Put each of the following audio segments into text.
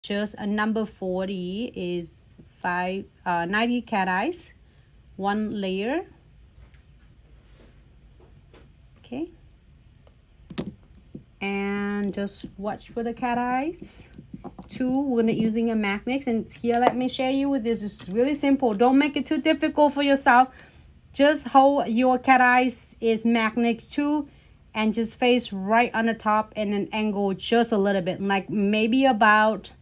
just a number 40 is 90 cat eyes, 1 layer. Okay, and just watch for the cat eyes. 2, we're gonna using a magnet, and here let me share you with this. It's really simple. Don't make it too difficult for yourself. Just hold your cat eyes is magnet 2 and just face right on the top and then angle just a little bit, like maybe about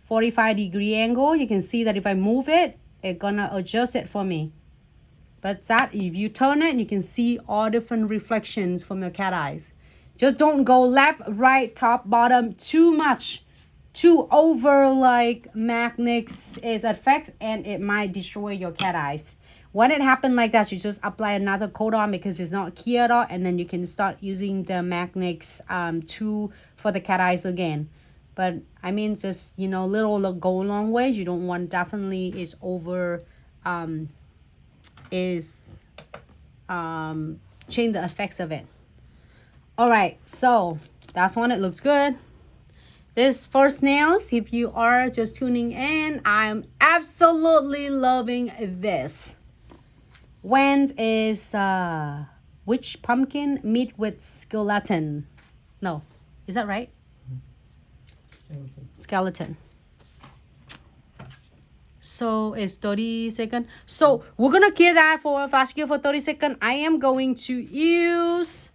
45-degree angle. You can see that if I move it, it's gonna adjust it for me. But that if you turn it, you can see all different reflections from your cat eyes. Just don't go left, right, top, bottom too much. Too over like magnets is effects, and it might destroy your cat eyes. When it happens like that, you just apply another coat on because it's not clear at all, and then you can start using the magnets for the cat eyes again. But I mean, just little go a long way. You don't want definitely it's over change the effects of it. All right, so that's one. It looks good. This first nails, if you are just tuning in, I'm absolutely loving this. When is which pumpkin meet with skeleton? No, is that right? Skeleton. So it's 30 seconds. So we're gonna kill that for a flash kill for 30 seconds. I am going to use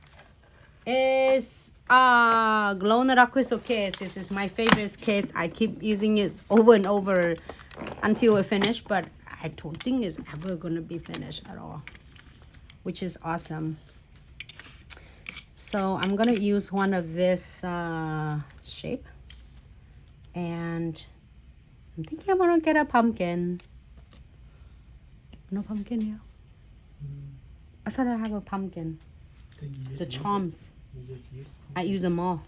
glow in the dark crystal kit. This is my favorite kit. I keep using it over and over until we finish, but I don't think it's ever gonna be finished at all, which is awesome. So I'm gonna use one of this shape, and I'm thinking I'm gonna get a pumpkin. No pumpkin here. I thought I have a pumpkin. The charms. I use them all.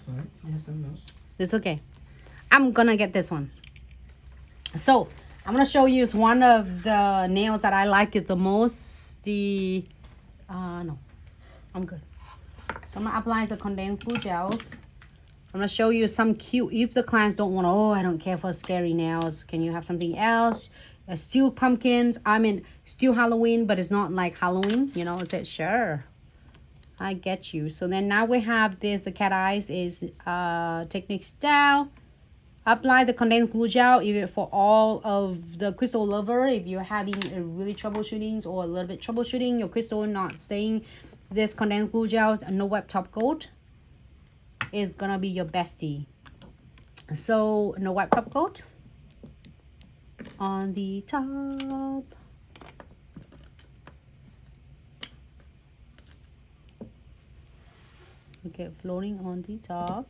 Fine. You have something else? It's okay. I'm gonna get this one. So I'm gonna show you one of the nails that I like it the most. No, I'm good. So I'm gonna apply the condensed glue gels. I'm gonna show you some cute. If the clients don't want, I don't care for scary nails. Can you have something else? Still pumpkins. I mean, still Halloween, but it's not like Halloween. I said sure. I get you. So then now we have this. The cat eyes is technique style. Apply the condensed glue gel for all of the crystal lover. If you're having a really troubleshooting or a little bit troubleshooting, your crystal not staying, this condensed glue gel, no web top coat is gonna be your bestie. So no web top coat on the top. Okay, floating on the top.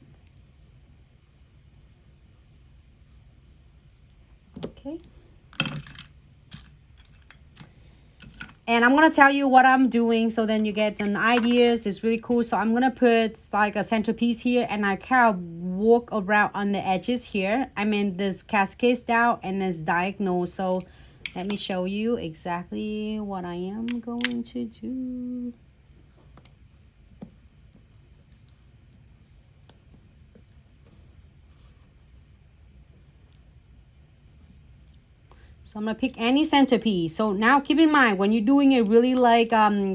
Okay. And I'm gonna tell you what I'm doing so then you get an ideas. It's really cool. So I'm gonna put like a centerpiece here, and I kind of walk around on the edges here. I mean this cascade style and this diagonal. So let me show you exactly what I am going to do. So I'm gonna pick any centerpiece. So now keep in mind, when you're doing it really like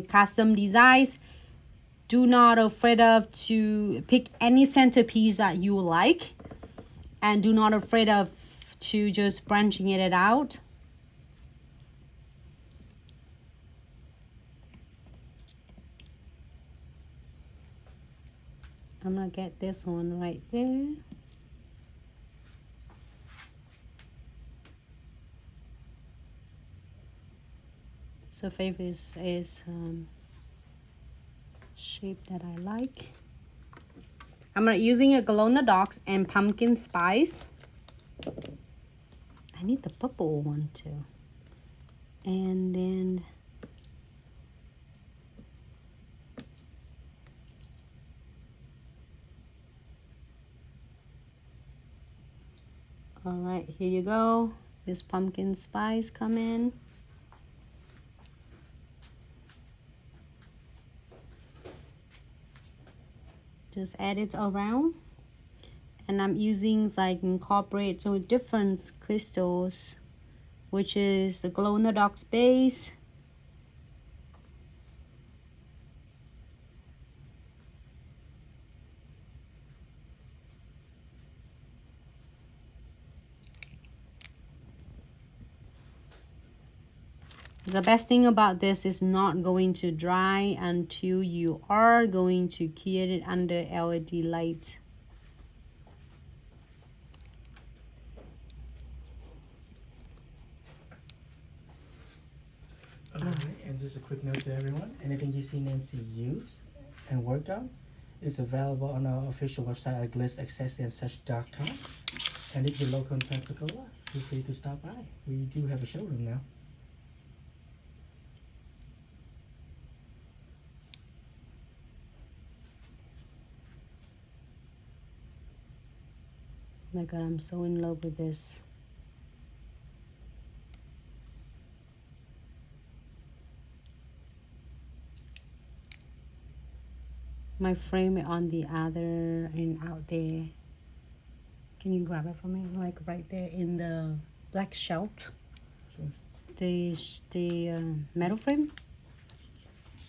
custom designs, do not afraid of to pick any centerpiece that you like, and do not afraid of to just branching it out. I'm gonna get this one right there. So favorite is shape that I like. I'm using a glow in the dark and pumpkin spice. I need the purple one too. And then all right, here you go. This pumpkin spice come in. Just add it around. And I'm using like incorporate some different crystals, which is the glow in the dark base, the best thing about this is not going to dry until you are going to create it under LED light. Alright, and just a quick note to everyone, anything you see Nancy use and work on is available on our official website at glitzaccessoryandsuch.com. And if you're local in Pensacola, feel free to stop by. We do have a showroom now. Oh my god, I'm so in love with this. My frame on the other and out there. Can you grab it for me? Like right there in the black shelf. Sure. The metal frame.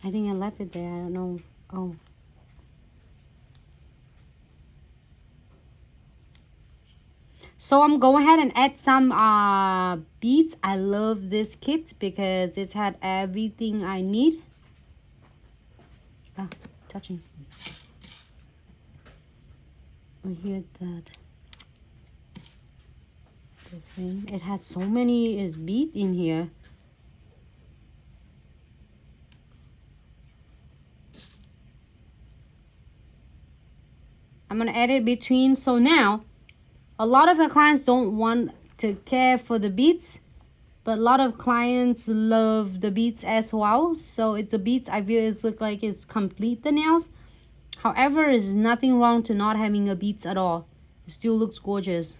I think I left it there. I don't know. Oh. So I'm going ahead and add some beads. I love this kit because it's had everything I need. Ah, touching. Oh, hear that. The thing. It had so many beads in here. I'm gonna add it between. So now, a lot of the clients don't want to care for the beads, but a lot of clients love the beads as well. So it's the beads I feel it's look like it's complete the nails. However, there's nothing wrong to not having a beads at all. It still looks gorgeous.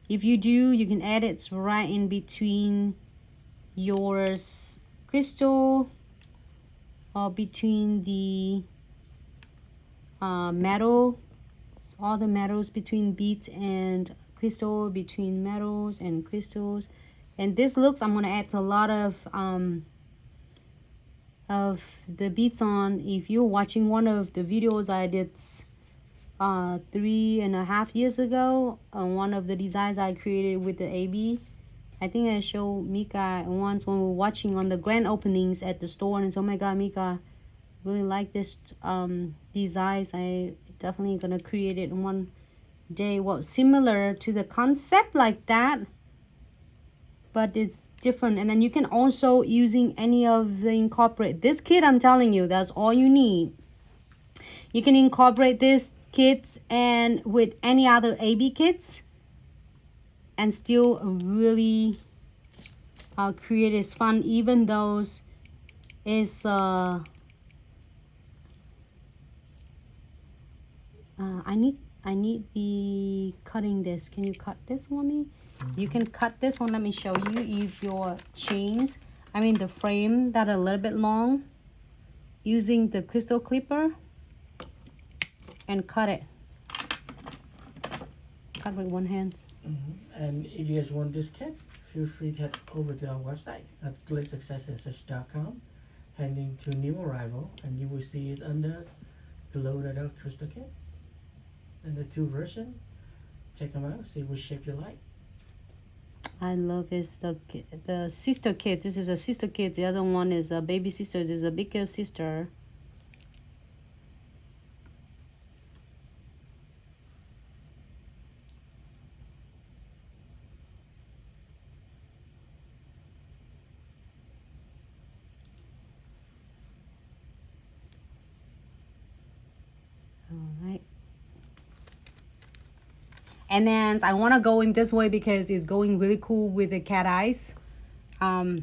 If you do, you can add it right in between your crystal or between the metal, all the metals between beads and crystal, between metals and crystals. And this looks, I'm gonna add a lot of the beads on. If you're watching one of the videos I did 3.5 years ago, one of the designs I created with the AB, I think I showed Mika once when we were watching on the grand openings at the store, and so, oh my god, Mika, really like this designs. I definitely gonna create it one day. Well, similar to the concept like that, but it's different. And then you can also using any of the incorporate this kit. I'm telling you, that's all you need. You can incorporate this kits and with any other AB kits and still really create is fun, even those is I need the cutting this. Can you cut this for me? You can cut this one. Let me show you. If your chains, I mean the frame that are a little bit long, using the crystal clipper and cut it. Cut with one hand. And if you guys want this kit, feel free to head over to our website at glitzaccessoryandsuch.com, heading to new arrival, and you will see it under Glow the Dark Crystal Kit. And the two versions, check them out, see which shape you like. I love this, the sister kit. This is a sister kit. The other one is a baby sister. This is a bigger sister. All right. And then I want to go in this way because it's going really cool with the cat eyes. Let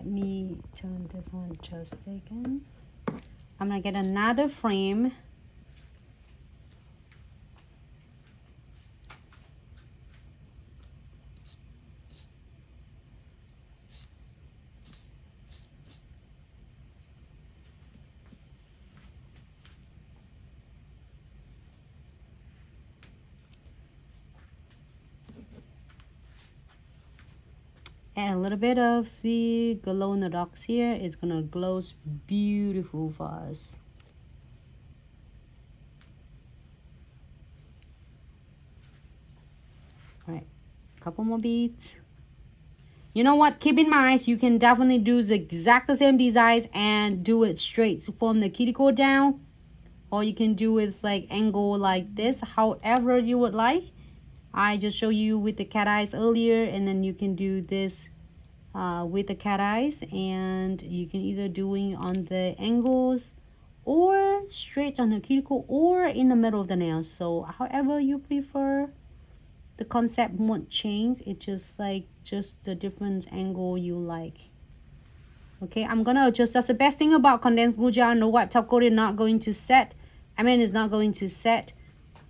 me turn this one just a second. I'm gonna get another frame. Add a little bit of the glow in the darks here. It's gonna glow beautiful for us. All right, couple more beads. You know what? Keep in mind, you can definitely do the exact same designs and do it straight from the cuticle down, or you can do it like angle like this, however you would like. I just showed you with the cat eyes earlier, and then you can do this with the cat eyes, and you can either doing on the angles or straight on the cuticle or in the middle of the nail. So however you prefer, the concept won't change. It's just like just the different angle you like. Okay, I'm gonna adjust. That's the best thing about condensed glue gel. No wipe top coat is not going to set. It's not going to set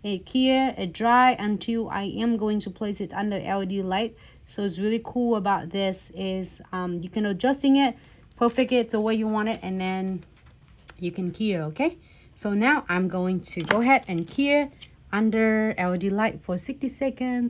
it clear, it dry until I am going to place it under LED light. So it's really cool about this is you can adjusting it, perfect it the way you want it, and then you can cure. Okay, so now I'm going to go ahead and cure under LED light for 60 seconds